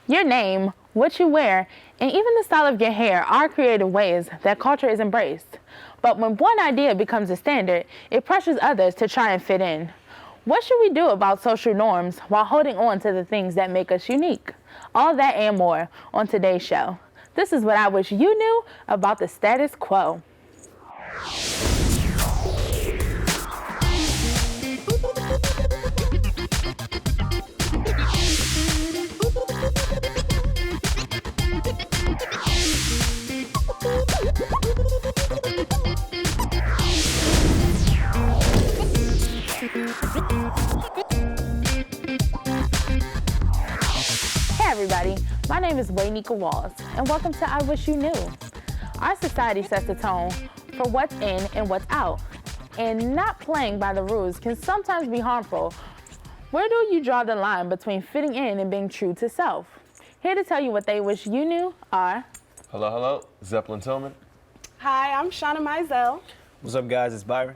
Your name, what you wear, and even the style of your hair are creative ways that culture is embraced. But when one idea becomes a standard, it pressures others to try and fit in. What should we do about social norms while holding on to the things that make us unique? All that and more on today's show. This is what I wish you knew about the status quo. Hey everybody, my name is IWYK Walls, and welcome to I Wish You Knew. Our society sets the tone for what's in and what's out, and not playing by the rules can sometimes be harmful. Where do you draw the line between fitting in and being true to self? Here to tell you what they wish you knew are... Hello, Zeppelin Tillman. Hi, I'm Shauna Mizell. What's up, guys? It's Byron.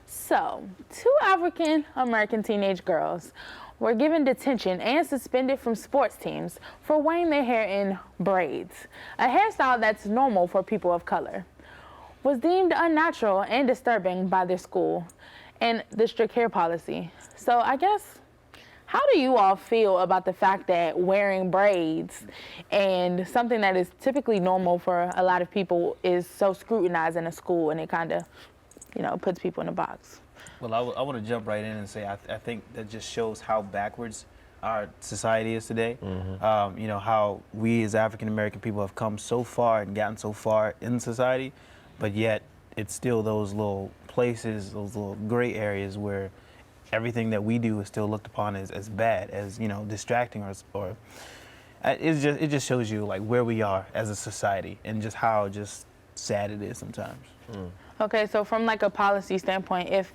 So, two African-American teenage girls were given detention and suspended from sports teams for wearing their hair in braids, a hairstyle that's normal for people of color. Was deemed unnatural and disturbing by their school and the strict hair policy. So I guess, how do you all feel about the fact that wearing braids and something that is typically normal for a lot of people is so scrutinized in a school, and it kind of, puts people in a box? Well, I want to jump right in and say I think that just shows how backwards our society is today. How we as African American people have come so far and gotten so far in society, but yet it's still those little places, those little gray areas where everything that we do is still looked upon as bad, as distracting, or it just shows you like where we are as a society and just how just sad it is sometimes. Okay, so from like a policy standpoint, if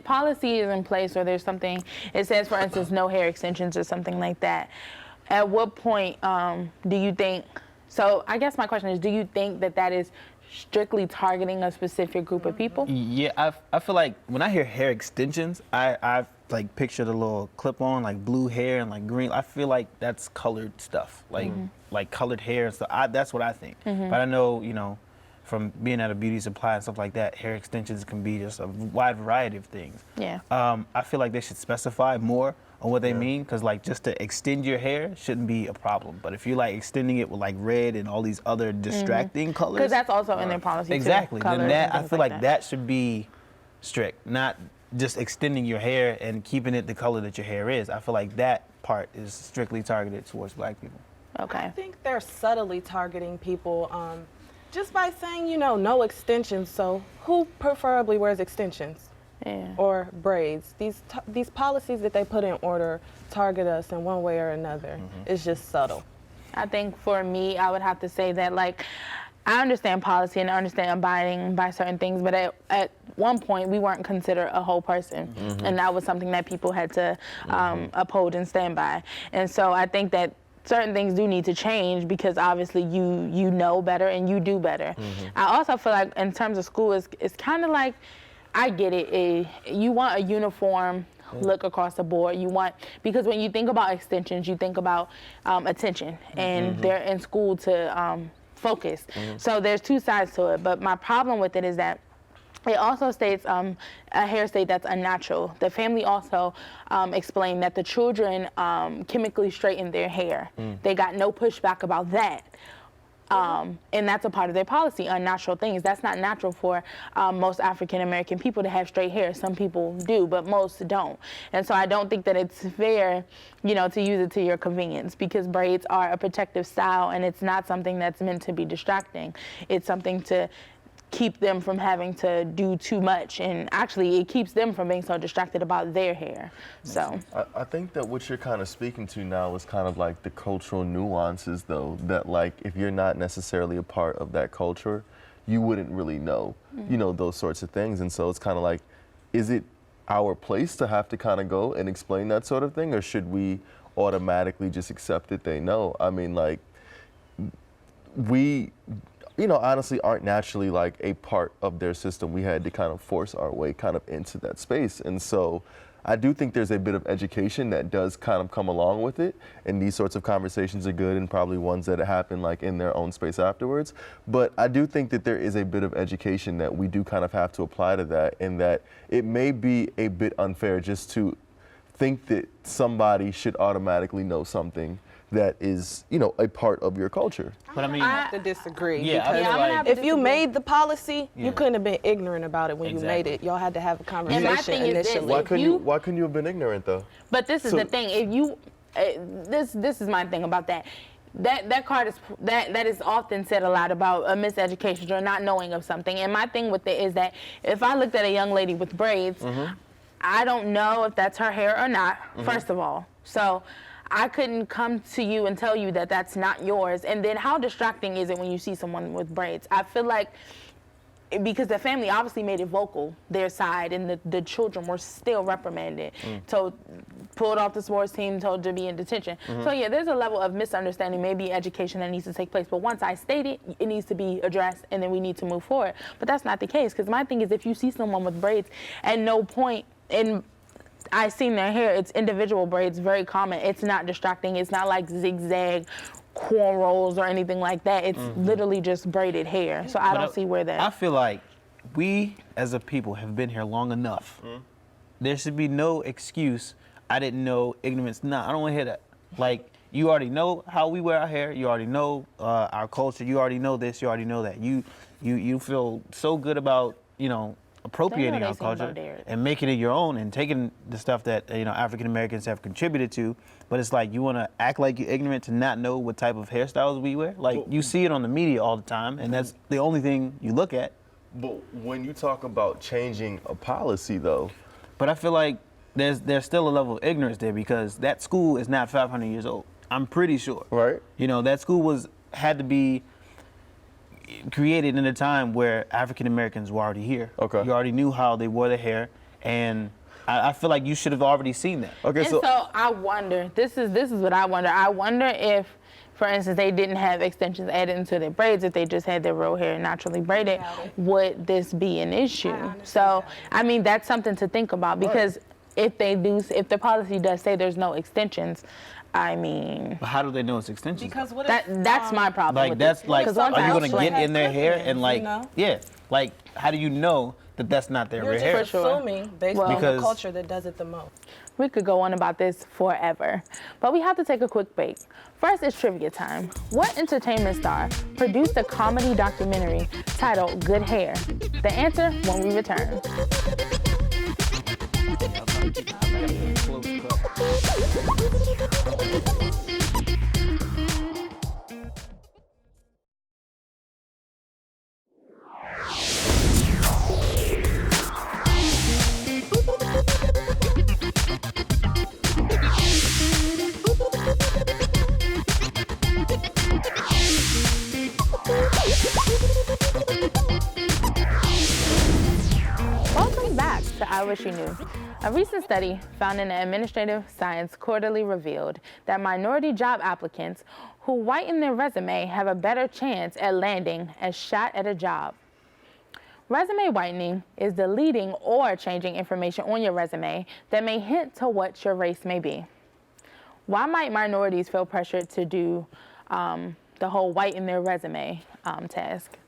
policy is in place or there's something, it says for instance no hair extensions or something like that, at what point do you think? So I guess my question is, do you think that is strictly targeting a specific group of people? Yeah, I feel like when I hear hair extensions, I like picture the little clip-on, like blue hair and like green. I feel like that's colored stuff, like colored hair and stuff. That's what I think. But I know, from being at a beauty supply and stuff like that, hair extensions can be just a wide variety of things. Yeah. I feel like they should specify more on what they mean, because like just to extend your hair shouldn't be a problem. But if you're like extending it with like red and all these other distracting colors, because that's also in their policy exactly. too. Then that I feel like that. that should be strict, not just extending your hair and keeping it the color that your hair is. I feel like that part is strictly targeted towards black people. Okay. I think they're subtly targeting people just by saying, no extensions. So who preferably wears extensions? Yeah. Or braids? These policies that they put in order target us in one way or another. It's just subtle. I think for me, I would have to say that, like, I understand policy and I understand abiding by certain things, but at one point we weren't considered a whole person, and that was something that people had to uphold and stand by. And so I think that certain things do need to change, because obviously you know better and you do better. I also feel like in terms of school, it's kind of like, I get it. You want a uniform look across the board. Because when you think about extensions, you think about attention, and they're in school to focus. So there's two sides to it. But my problem with it is that it also states a hair state that's unnatural. The family also explained that the children chemically straighten their hair. They got no pushback about that. And that's a part of their policy, unnatural things. That's not natural for most African American people to have straight hair. Some people do, but most don't. And so I don't think that it's fair, to use it to your convenience, because braids are a protective style, and it's not something that's meant to be distracting. It's something to keep them from having to do too much, and actually it keeps them from being so distracted about their hair. So I think that what you're kind of speaking to now is kind of like the cultural nuances, though, that like if you're not necessarily a part of that culture, you wouldn't really know, those sorts of things. And so it's kind of like, is it our place to have to kind of go and explain that sort of thing, or should we automatically just accept that they know? I mean, like, we honestly aren't naturally like a part of their system. We had to kind of force our way kind of into that space. And so I do think there's a bit of education that does kind of come along with it, and these sorts of conversations are good and probably ones that happen like in their own space afterwards. But I do think that there is a bit of education that we do kind of have to apply to that, and that it may be a bit unfair just to think that somebody should automatically know something that is, you know, a part of your culture. But I mean, I have to disagree. Yeah, I because feel like- if you made the policy, Yeah. you couldn't have been ignorant about it when you made Exactly. it. Y'all had to have a my conversation thing is this, initially. Why couldn't you have been ignorant though? But this is So- the thing. If you, this is my thing about that. That card is that is often said a lot about a miseducation or not knowing of something. And my thing with it is that if I looked at a young lady with braids, I don't know if that's her hair or not. First of all, so I couldn't come to you and tell you that that's not yours. And then how distracting is it when you see someone with braids? I feel like, because the family obviously made it vocal, their side, and the children were still reprimanded, told, pulled off the sports team, told to be in detention. So yeah, there's a level of misunderstanding, maybe education that needs to take place. But once I state it, it needs to be addressed, and then we need to move forward. But that's not the case, because my thing is, if you see someone with braids, at no point in I seen their hair, it's individual braids, very common. It's not distracting. It's not like zigzag cornrows or anything like that. It's literally just braided hair. So I don't see where that. I feel like we as a people have been here long enough. There should be no excuse. I didn't know ignorance. Nah, I don't want to hear that. Like, you already know how we wear our hair. You already know our culture. You already know this. You already know that. You feel so good about, you know, appropriating they our say about culture Derek. and making it your own and taking the stuff that, you know, African Americans have contributed to. But it's like, you want to act like you're ignorant to not know what type of hairstyles we wear. Like, you see it on the media all the time, and that's the only thing you look at. But when you talk about changing a policy though, But I feel like there's still a level of ignorance there, because that school is not 500 years old. I'm pretty sure. right? You know, that school had to be created in a time where African Americans were already here. Okay. You already knew how they wore their hair, and I feel like you should have already seen that. Okay, And so I wonder, this is what I wonder. I wonder if, for instance, they didn't have extensions added into their braids, if they just had their real hair naturally braided, would this be an issue? So, I mean, that's something to think about, because if the policy does say there's no extensions, I mean, But how do they know it's extensions? Because what if, that's my problem like, with that's it. like, 'Cause are once you I gonna explain- get in their hair clippings, and like, you know? yeah, like, how do you know that that's not their you're real just hair? sure. assuming based Well- on the Because- culture that does it the most. We could go on about this forever, but we have to take a quick break. First, it's trivia time. What entertainment star produced a comedy documentary titled Good Hair? The answer when we return. Welcome back to I Wish You Knew. A recent study found in the Administrative Science Quarterly revealed that minority job applicants who whiten their resume have a better chance at landing a shot at a job. Resume whitening is deleting or changing information on your resume that may hint to what your race may be. Why might minorities feel pressured to do the whole whiten their resume task?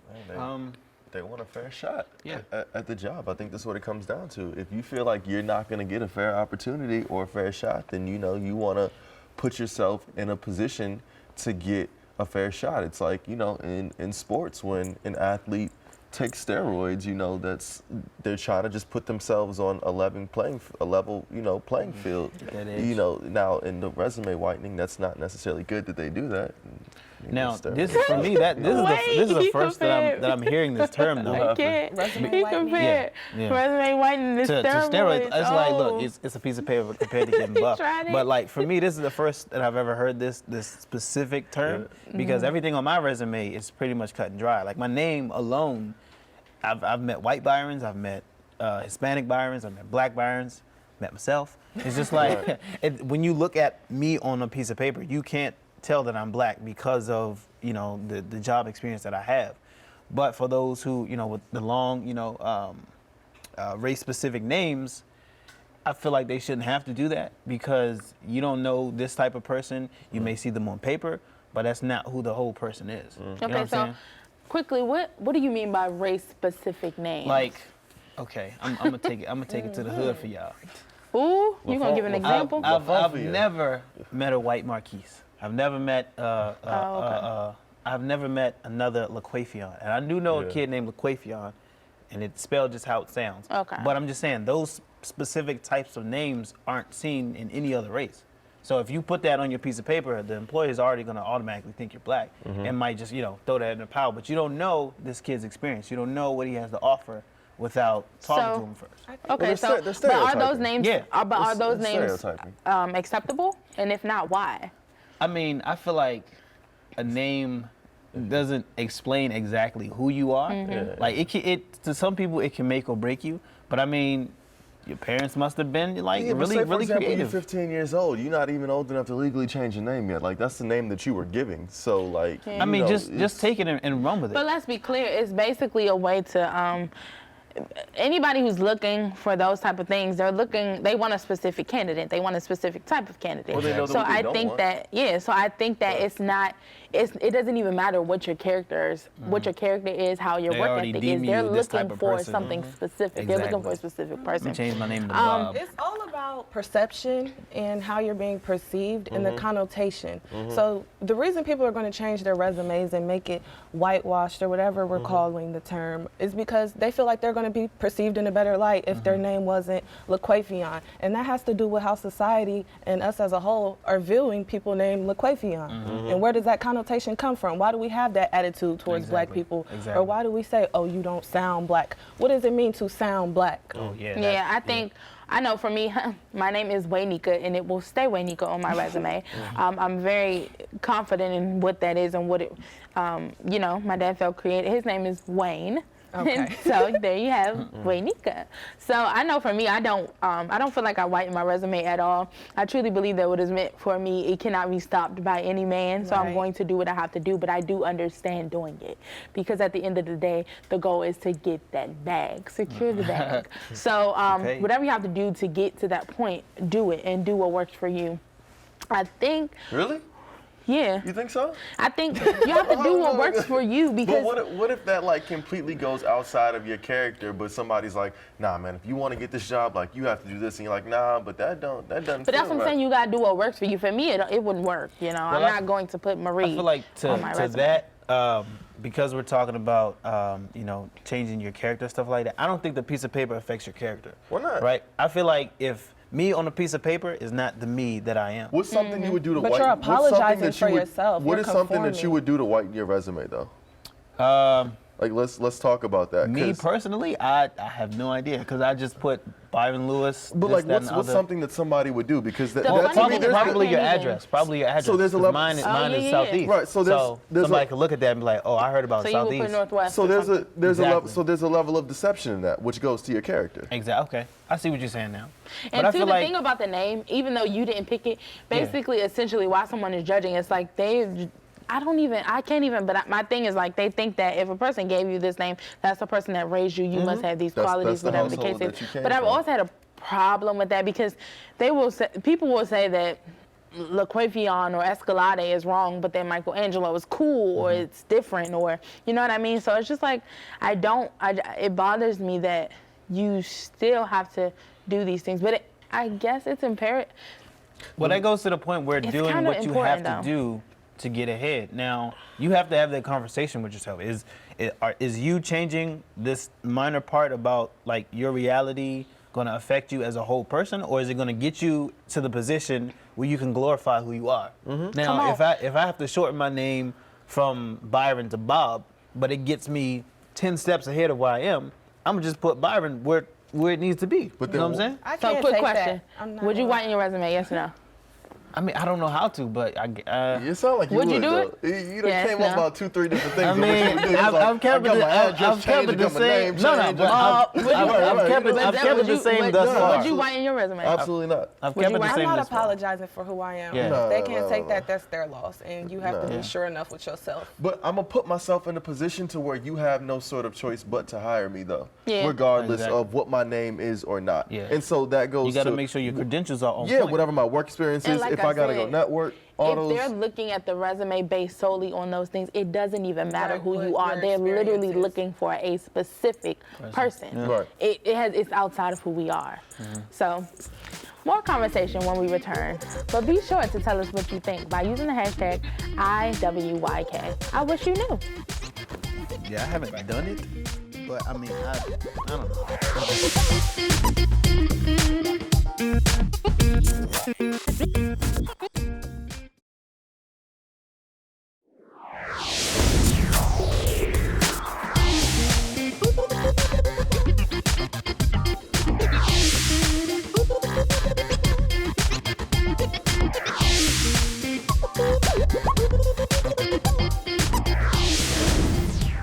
They want a fair shot Yeah. at the job. I think that's what it comes down to. If you feel like you're not going to get a fair opportunity or a fair shot, then you know you want to put yourself in a position to get a fair shot. It's like, you know, in sports, when an athlete takes steroids, you know, they're trying to just put themselves on a level playing field. That is. You know, now in the resume whitening, that's not necessarily good that they do that. You Now, know, this is for me. This is the Wait, first that I'm hearing this term though. I can't. Resume He whitening? compared Yeah. resume whitening to To steroids. steroids. It's like, look, Oh. it's a piece of paper compared to getting buff. tried it. But like for me, this is the first that I've ever heard this specific term, because everything on my resume is pretty much cut and dry. Like my name alone, I've met white Byrons, I've met Hispanic Byrons, I've met black Byrons, met myself. It's just like when you look at me on a piece of paper, you can't tell that I'm black because of, you know, the job experience that I have. But for those who, you know, with the long, you know, race-specific names, I feel like they shouldn't have to do that because you don't know this type of person. You may see them on paper, but that's not who the whole person is. You know what Okay, I'm so saying? quickly, what do you mean by race-specific names? Like, okay, I'm gonna take it to the hood for y'all. Ooh, you gonna give an example? I've never met a white Marquise. I've never met I've never met another LaQuafion. And I do know a kid named LaQuafion, and it's spelled just how it sounds. Okay. But I'm just saying those specific types of names aren't seen in any other race. So if you put that on your piece of paper, the employer is already going to automatically think you're black and might just, throw that in the pile. But you don't know this kid's experience. You don't know what he has to offer without talking to him first. Okay, Well, but are those names? Yeah. But are those It's names stereotyping. acceptable? And if not, why? I mean, I feel like a name doesn't explain exactly who you are. Like to some people it can make or break you. But I mean, your parents must have been like Yeah, but really, say, for really example, creative. You're 15 years old. You're not even old enough to legally change your name yet. Like that's the name that you were giving. So like, I mean, just take it and run with it. But let's be clear, it's basically a way to anybody who's looking for those type of things, they want a specific candidate. They want a specific type of candidate. Well, they know so what they I don't think want. that so I think that it doesn't even matter what your character is, how your They work already ethic deem is. They're you this type looking of for person. something specific. They're looking for a Exactly. specific Let person. me change my name to Bob. It's all about perception and how you're being perceived and the connotation. So the reason people are going to change their resumes and make it whitewashed or whatever we're calling the term is because they feel like they're going to be perceived in a better light if their name wasn't LaQuafion. And that has to do with how society and us as a whole are viewing people named LaQuafion. And where does that connotation come from? Why do we have that attitude towards black Exactly. people? Exactly. Or why do we say, oh, you don't sound black? What does it mean to sound black? Oh yeah. Yeah, I think, I know for me, my name is Waynika, and it will stay Waynika on my resume. I'm very confident in what that is and what it, my dad felt creative. His name is Wayne. Okay. And so there you have Waynika. So I know for me, I don't feel like I whiten my resume at all. I truly believe that what is meant for me, it cannot be stopped by any man. So I'm Right. going to do what I have to do, but I do understand doing it because at the end of the day, the goal is to get that bag, secure the bag. So Okay. whatever you have to do to get to that point, do it and do what works for you. I think, Really? yeah, You think so? I think you have to do what works for you because But what if that like completely goes outside of your character, but somebody's like, nah, man, if you want to get this job, like you have to do this, and you're like, nah, but that doesn't. But that's feel what I'm right. saying. You gotta do what works for you. For me, it wouldn't work. I'm I- not going to put Marie I feel like on my to resume. that, because we're talking about, changing your character, stuff like that, I don't think the piece of paper affects your character. Why not? Right? I feel like if me on a piece of paper is not the me that I am. What's something you would do to But white? you're what's something apologizing that you for would- yourself. What You're is something that you conforming. would do to whiten your resume though? Um, Let's talk about that. me 'cause- personally, I have no idea because I just put Byron Lewis. But this, like, that, and what's other. something that somebody would do? Because that, The that funny to me, thing there's is I Probably your can't even- address. Probably your address. So there's a 'cause level- Mine, Oh, mine yeah, is yeah. southeast. Right, so there's somebody a- could look at that and be like, "Oh, I heard about So you would southeast." put Northwest. So or there's something. a level. Exactly. So there's a level of deception in that, which goes to your character. Exactly. Okay, I see what you're saying now. And but I two, feel the like thing about the name, even though you didn't pick it, basically, essentially, why someone is judging, it's like I can't even, but my thing is like they think that if a person gave you this name, that's the person that raised you, you must have these That's qualities, the whatever the case household that you is. came But I've from. always had a problem with that because people will say that LaQuafion or Escalade is wrong, but then Michelangelo is cool or it's different or, you know what I mean? So it's just like, it bothers me that you still have to do these things, but I guess it's imperative. Well, that goes to the point where It's doing kinda what you have important, to do to get ahead. Now, you have to have that conversation with yourself. Is you changing this minor part about like your reality going to affect you as a whole person, or is it going to get you to the position where you can glorify who you are? Come Now, on. if I have to shorten my name from Byron to Bob, but it gets me 10 steps ahead of where I am, I'm gonna just put Byron where it needs to be. But you know what I'm then- saying? I So can't quick take question. that. I'm not Would you gonna- whiten your resume, yes or no? I mean, I don't know how to, but You sound like you Would would. you do though. it? You done Yes, came no. up about 2-3 different things. I of what you mean, would do. He's I've like, kept I got my address I've kept changed, it I the got my same. name No, changed. but I've kept Right, it the same thus far. Would you write in your resume? Absolutely not. I've Would kept you it the write- I'm same not thus far. apologizing for who I am. Yeah. If No, they can't no, take no. that, that's their loss, and you have to be sure enough with yourself. But I'm gonna put myself in a position to where you have no sort of choice but to hire me, though, Yeah. regardless Exactly. of what my name is or not. Yeah. And so that goes You got to to make sure your credentials are on yeah, point. whatever my work experience And is. like If I I gotta go said, network, all if those. they're looking at the resume based solely on those things, it doesn't even matter Right, who what you are. your They're literally experience is. looking for a specific person. Right. It's outside of who we are. So, more conversation when we return. But be sure to tell us what you think by using the hashtag IWYK. I wish you knew. Yeah, I haven't done it, but I mean, I don't know.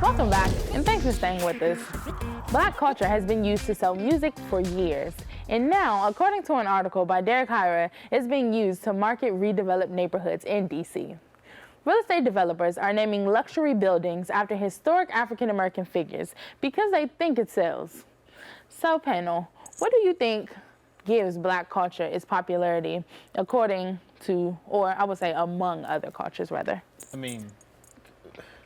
Welcome back, and thanks for staying with us. Black culture has been used to sell music for years, and now, according to an article by Derek Hyra, it's being used to market redeveloped neighborhoods in DC. Real estate developers are naming luxury buildings after historic African American figures because they think it sells. So, panel, what do you think gives Black culture its popularity according to, or I would say among other cultures rather? I mean,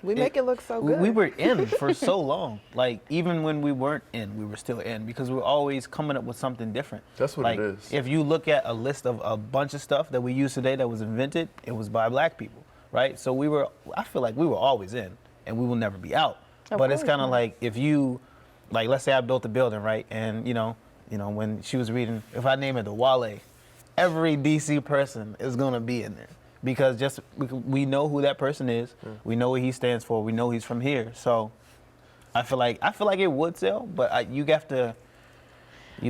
We make it look so good. we were in for so long. Like, even when we weren't in, we were still in because we were always coming up with something different. That's what like, it is. If you look at a list of a bunch of stuff that we use today that was invented, it was by Black people, right? So I feel like we were always in and we will never be out. But it's course, kind of yeah. like if you, like, let's say I built a building, right? And, you know, when she was reading, if I name it the Wale, every DC person is going to be in there. Because just we know who that person is, we know what he stands for, we know he's from here. So I feel like it would sell, but you would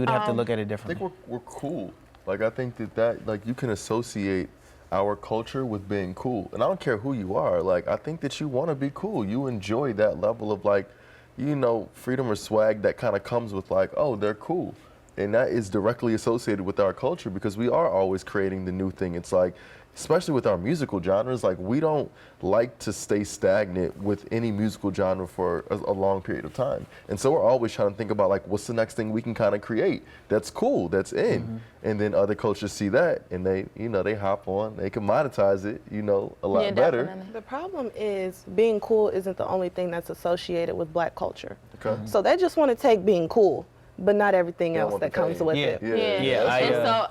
have to look at it I differently. think we're cool. Like I think that like you can associate our culture with being cool, and I don't care who you are. Like I think that you want to be cool. You enjoy that level of like, you know, freedom or swag that kind of comes with like, oh, they're cool. And that is directly associated with our culture because we are always creating the new thing. It's like, especially with our musical genres, like we don't like to stay stagnant with any musical genre for a long period of time. And so we're always trying to think about like, what's the next thing we can kind of create that's cool, that's in. And then other cultures see that and they, you know, they hop on, they commoditize it, you know, a lot Yeah, better. definitely. The problem is being cool isn't the only thing that's associated with Black culture. Okay. So they just want to take being cool, but not everything They else want that the comes fame. with Yeah. it. Yeah. And I, so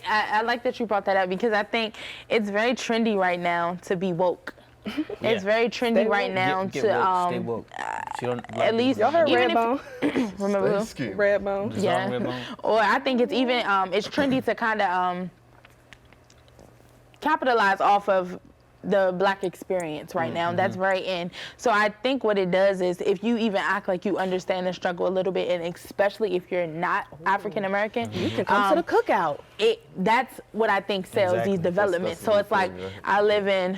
I like that you brought that up because I think it's very trendy right now to be woke. It's very trendy Stay right woke. now Get to woke, stay woke. She don't like at least Y'all heard even Redbone? if remember Stay who? scheme. Redbone. the Yeah. song Redbone? Or I think it's even it's trendy to kind of capitalize off of the Black experience right now. That's very in. So I think what it does is if you even act like you understand the struggle a little bit, and especially if you're not African American, You can come to the cookout. that's what I think sells Exactly. these developments. That's So it's like thing, yeah. I live in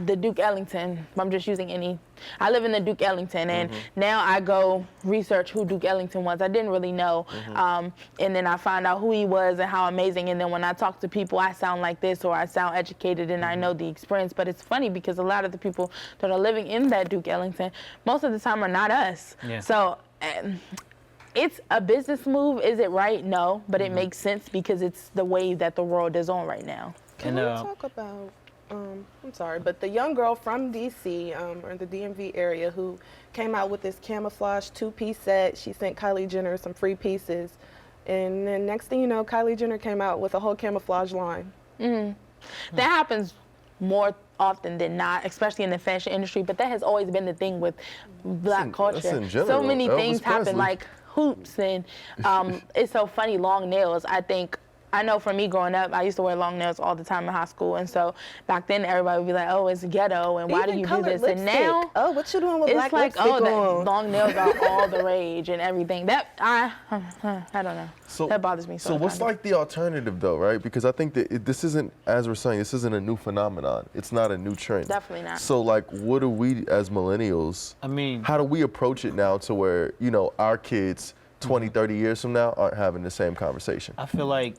the Duke Ellington. I'm just using any. I live in the Duke Ellington, and now I go research who Duke Ellington was. I didn't really know, and then I find out who he was and how amazing. And then when I talk to people, I sound like this, or I sound educated, and I know the experience. But it's funny because a lot of the people that are living in that Duke Ellington, most of the time are not us. Yeah. So. It's a business move. Is it right? No, but it makes sense because it's the wave that the world is on right now. Can we talk about, I'm sorry, but the young girl from DC, or the DMV area who came out with this camouflage 2-piece set. She sent Kylie Jenner some free pieces. And then next thing you know, Kylie Jenner came out with a whole camouflage line. That happens more often than not, especially in the fashion industry, but that has always been the thing with Black culture. that's in general. So many Elvis things happen, Presley. like hoops, and it's so funny, long nails. I think I know for me growing up, I used to wear long nails all the time in high school, and so back then everybody would be like, "Oh, it's ghetto, and why do Even you do colored this?" lipstick. And now, Oh, what you doing with it's black like, lipstick oh, that on? long nails are all the rage and everything. That I don't know. That bothers me. So what's like the alternative though, right? Because I think that this isn't, as we're saying, this isn't a new phenomenon. It's not a new trend. Definitely not. So like, what do we as millennials? I mean, how do we approach it now to where our kids 20, 30 years from now aren't having the same conversation? I feel like,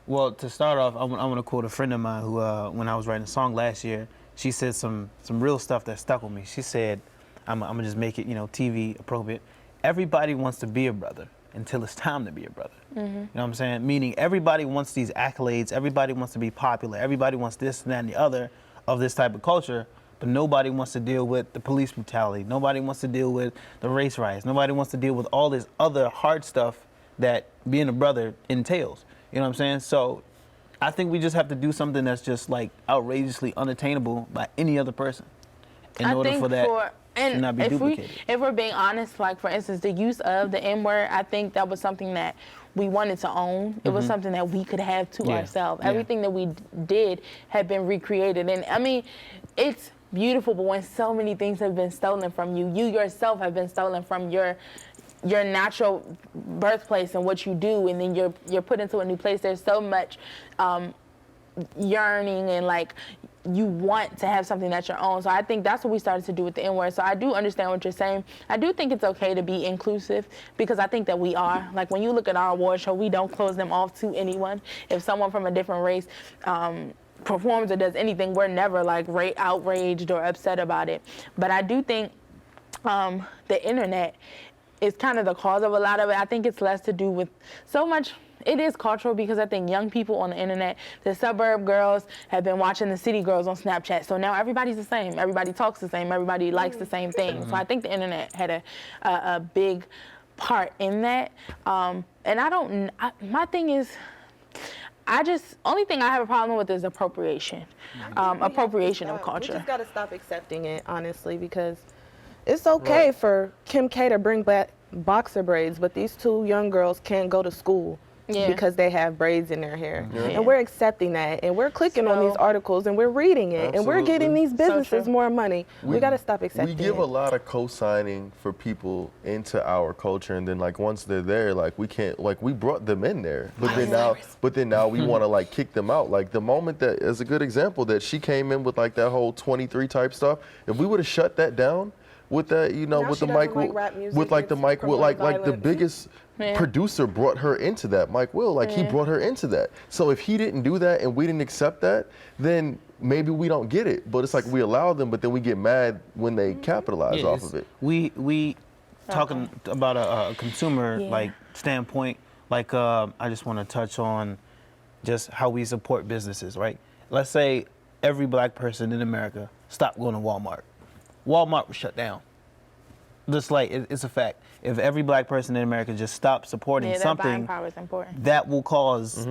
well, to start off, I'm going to quote a friend of mine who, when I was writing a song last year, she said some real stuff that stuck with me. She said, I'm going to just make it, TV appropriate. Everybody wants to be a brother until it's time to be a brother. You know what I'm saying? Meaning everybody wants these accolades, everybody wants to be popular, everybody wants this and that and the other of this type of culture, but nobody wants to deal with the police brutality. Nobody wants to deal with the race riots. Nobody wants to deal with all this other hard stuff that being a brother entails. You know what I'm saying? So I think we just have to do something that's just like outrageously unattainable by any other person in order for that to not be duplicated. If we're being honest, like for instance, the use of the N-word, I think that was something that we wanted to own. It was something that we could have to ourselves. Everything that we did had been recreated. And I mean, it's beautiful, but when so many things have been stolen from you, you yourself have been stolen from your natural birthplace and what you do, and then you're put into a new place. There's so much yearning and like you want to have something that's your own. So I think that's what we started to do with the N-word. So I do understand what you're saying. I do think it's okay to be inclusive because I think that we are. Like when you look at our award show, we don't close them off to anyone. If someone from a different race performs or does anything, we're never like outraged or upset about it. But I do think the internet is kind of the cause of a lot of it. I think it's less to do with so much. It is cultural because I think young people on the internet, the suburb girls have been watching the city girls on Snapchat. So now everybody's the same. Everybody talks the same. Everybody likes the same thing. So I think the internet had a big part in that. And my thing is, only thing I have a problem with is appropriation. Appropriation of culture. We just got to stop accepting it, honestly, because it's okay for Kim K to bring back boxer braids, but these two young girls can't go to school because they have braids in their hair. And we're accepting that, and we're clicking on these articles, and we're reading it, and we're getting these businesses more money. We got to stop accepting it. We give a lot of co-signing for people into our culture, and then like once they're there, like we can't, like we brought them in there, but then now we want to like kick them out. Like the moment that, as a good example, that she came in with like that whole 23 type stuff, if we would have shut that down, with that, with the mic, with like the mic, like the biggest producer brought her into that. Mike Will, like he brought her into that. So if he didn't do that and we didn't accept that, then maybe we don't get it. But it's like we allow them, but then we get mad when they capitalize off of it. We talking about a consumer like standpoint. Like I just want to touch on just how we support businesses, right? Let's say every black person in America stopped going to Walmart. Walmart was shut down. Just like it's a fact. If every black person in America just stopped supporting something, power is important. that will cause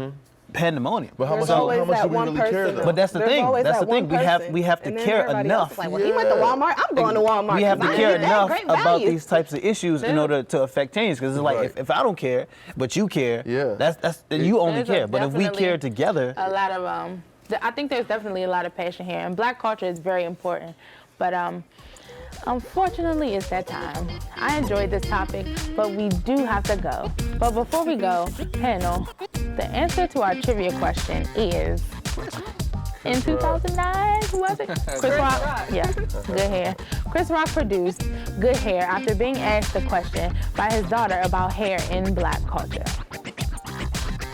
pandemonium. But how much do we really care though? But that's the thing. That's the thing. We have to care enough. Like, well, he went to Walmart. I'm going to Walmart. We have to care enough about value. these types of issues in order to affect change. Because it's like if I don't care, but you care, that's you only care. But if we care together, a lot of I think there's definitely a lot of passion here, and black culture is very important. But unfortunately, it's that time. I enjoyed this topic, but we do have to go. But before we go, panel, the answer to our trivia question is, in 2009, who was it? Chris Rock. Yeah, Good Hair. Chris Rock produced Good Hair after being asked the question by his daughter about hair in black culture.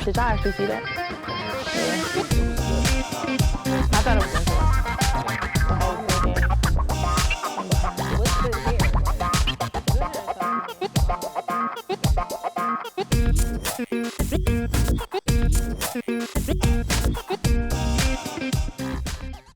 Did y'all actually see that? Yeah. I thought it was